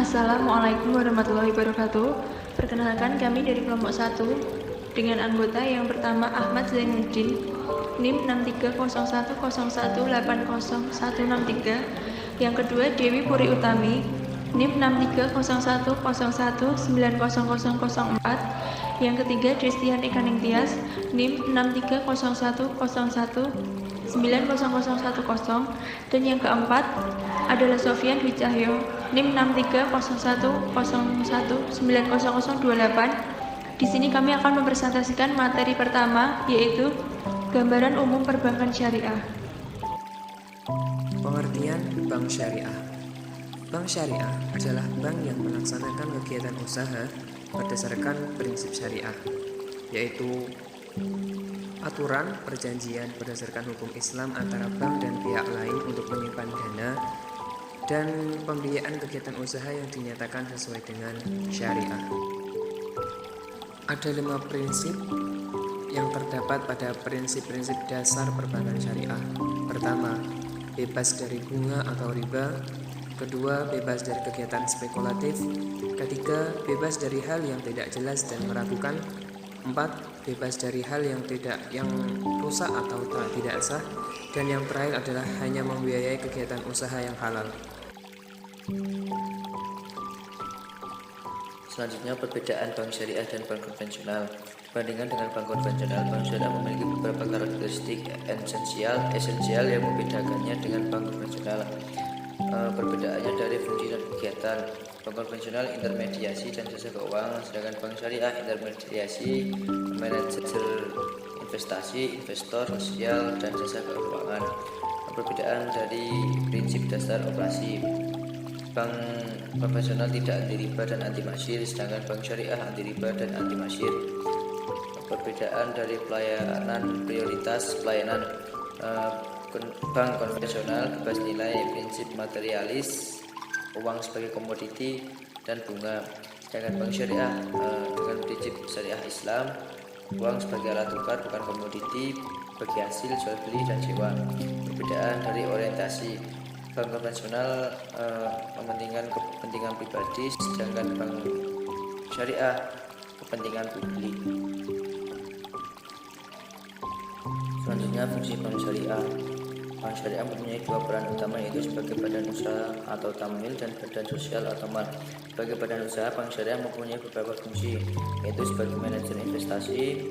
Assalamualaikum warahmatullahi wabarakatuh. Perkenalkan kami dari kelompok 1 dengan anggota yang pertama Ahmad Zainuddin, NIM 630101800163. Yang kedua Dewi Puri Utami, NIM 630101900004. Yang ketiga Destian Ekaning Tias, NIM 630101900010. Dan yang keempat adalah Sofian Dwi Cahyo, NIM 630101900028. Di sini kami akan mempresentasikan materi pertama, yaitu gambaran umum perbankan syariah. Pengertian bank syariah. Bank syariah adalah bank yang melaksanakan kegiatan usaha berdasarkan prinsip syariah, yaitu aturan perjanjian berdasarkan hukum Islam antara bank dan pihak lain untuk menyimpan dana dan pembiayaan kegiatan usaha yang dinyatakan sesuai dengan syariah. Ada 5 prinsip yang terdapat pada prinsip-prinsip dasar perbankan syariah. Pertama, bebas dari bunga atau riba. Kedua, bebas dari kegiatan spekulatif. Ketiga, bebas dari hal yang tidak jelas dan meragukan. 4, bebas dari hal yang rusak atau tidak sah. Dan yang terakhir adalah hanya membiayai kegiatan usaha yang halal. Selanjutnya, perbedaan bank syariah dan bank konvensional. Dibandingkan dengan bank konvensional, bank syariah memiliki beberapa karakteristik esensial yang membedakannya dengan bank konvensional. Perbedaannya dari fungsi dan kegiatan. Bank konvensional intermediasi dan jasa keuangan, sedangkan bank syariah intermediasi, manajer investasi, investor, sosial, dan jasa keuangan. Perbedaan dari prinsip dasar operasi. Bank konvensional tidak anti riba dan anti masyir, sedangkan bank syariah anti riba dan anti masyir. Perbedaan dari pelayanan prioritas pelayanan. Bank konvensional bebas nilai, prinsip materialis, uang sebagai komoditi dan bunga. Sedangkan bank syariah dengan prinsip syariah Islam, uang sebagai alat tukar bukan komoditi, bagi hasil jual beli dan sewa. Perbedaan dari orientasi. Bank konvensional mementingkan kepentingan pribadi, sedangkan bank syariah kepentingan publik. Selanjutnya, fungsi bank syariah. Bank syariah mempunyai 2 peran utama, yaitu sebagai badan usaha atau tamwil dan badan sosial atau mal. Sebagai badan usaha, bank syariah mempunyai beberapa fungsi, yaitu sebagai manajer investasi,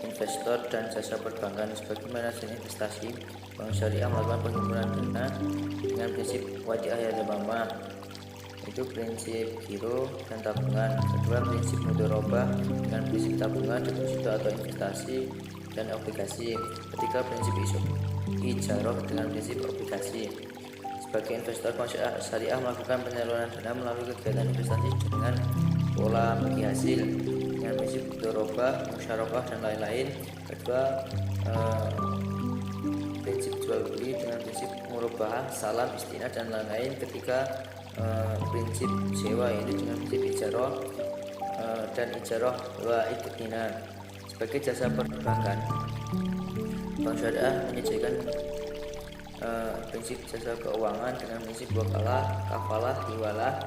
investor, dan jasa perbankan. Sebagai manajer investasi, bank syariah melakukan penghimpunan dana dengan prinsip wadiah yadamamah, yaitu prinsip giro dan tabungan. Kedua, prinsip mudharabah dengan prinsip tabungan, deposito atau investasi, dan obligasi. Ketiga, prinsip ijarah dengan prinsip obligasi. Sebagai investor, bank syariah melakukan penyaluran dana melalui kegiatan investasi dengan pola bagi hasil dengan prinsip mudharabah, musyarakah, dan lain-lain. Kedua, prinsip jual beli dengan prinsip murabahah, salam, istinah, dan lain-lain. Ketiga, prinsip sewa, yaitu dengan prinsip ijarah dan ijarah wa iktina. Sebagai jasa perbankan, bank syariah menyediakan prinsip jasa keuangan dengan prinsip wakalah, kafalah, hiwalah,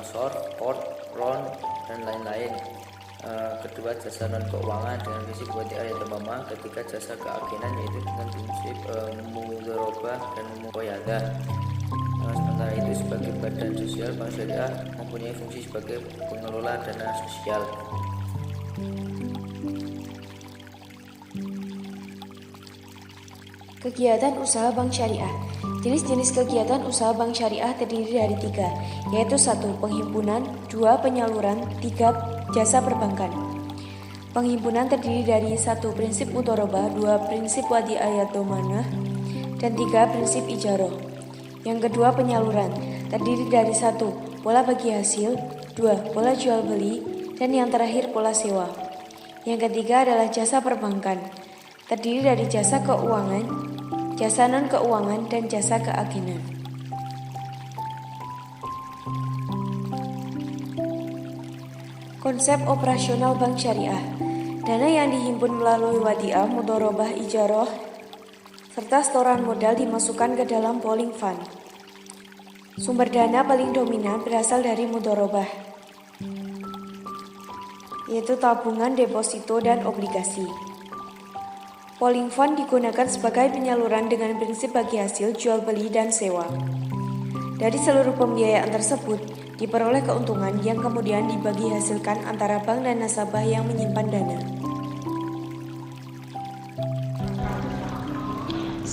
short, port, loan, dan lain-lain. Kedua, jasa non keuangan dengan prinsip wadiah yadamamah. Ketiga, jasa keagenan, yaitu dengan prinsip mudharabah dan muqayadah. Sementara itu, sebagai badan sosial, bank syariah mempunyai fungsi sebagai pengelola dana sosial. Kegiatan usaha bank syariah. Jenis-jenis kegiatan usaha bank syariah terdiri dari 3, yaitu 1. Penghimpunan, 2. Penyaluran, 3. Jasa perbankan. Penghimpunan terdiri dari 1. Prinsip mudharabah, 2. Prinsip wadiah yadamamah, dan 3. Prinsip ijarah. Yang kedua, penyaluran terdiri dari 1. Pola bagi hasil, 2. Pola jual beli, dan yang terakhir pola sewa. Yang ketiga adalah jasa perbankan, terdiri dari jasa keuangan, jasa non-keuangan, dan jasa keagenan. Konsep operasional bank syariah. Dana yang dihimpun melalui wadiah, mudharabah, ijarah, serta setoran modal dimasukkan ke dalam polling fund. Sumber dana paling dominan berasal dari mudharabah, yaitu tabungan, deposito, dan obligasi. Polling fund digunakan sebagai penyaluran dengan prinsip bagi hasil jual beli dan sewa. Dari seluruh pembiayaan tersebut, diperoleh keuntungan yang kemudian dibagi hasilkan antara bank dan nasabah yang menyimpan dana.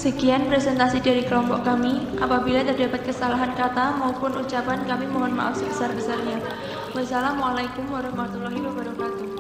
Sekian presentasi dari kelompok kami. Apabila terdapat kesalahan kata maupun ucapan, kami mohon maaf sebesar-besarnya. Wassalamualaikum warahmatullahi wabarakatuh.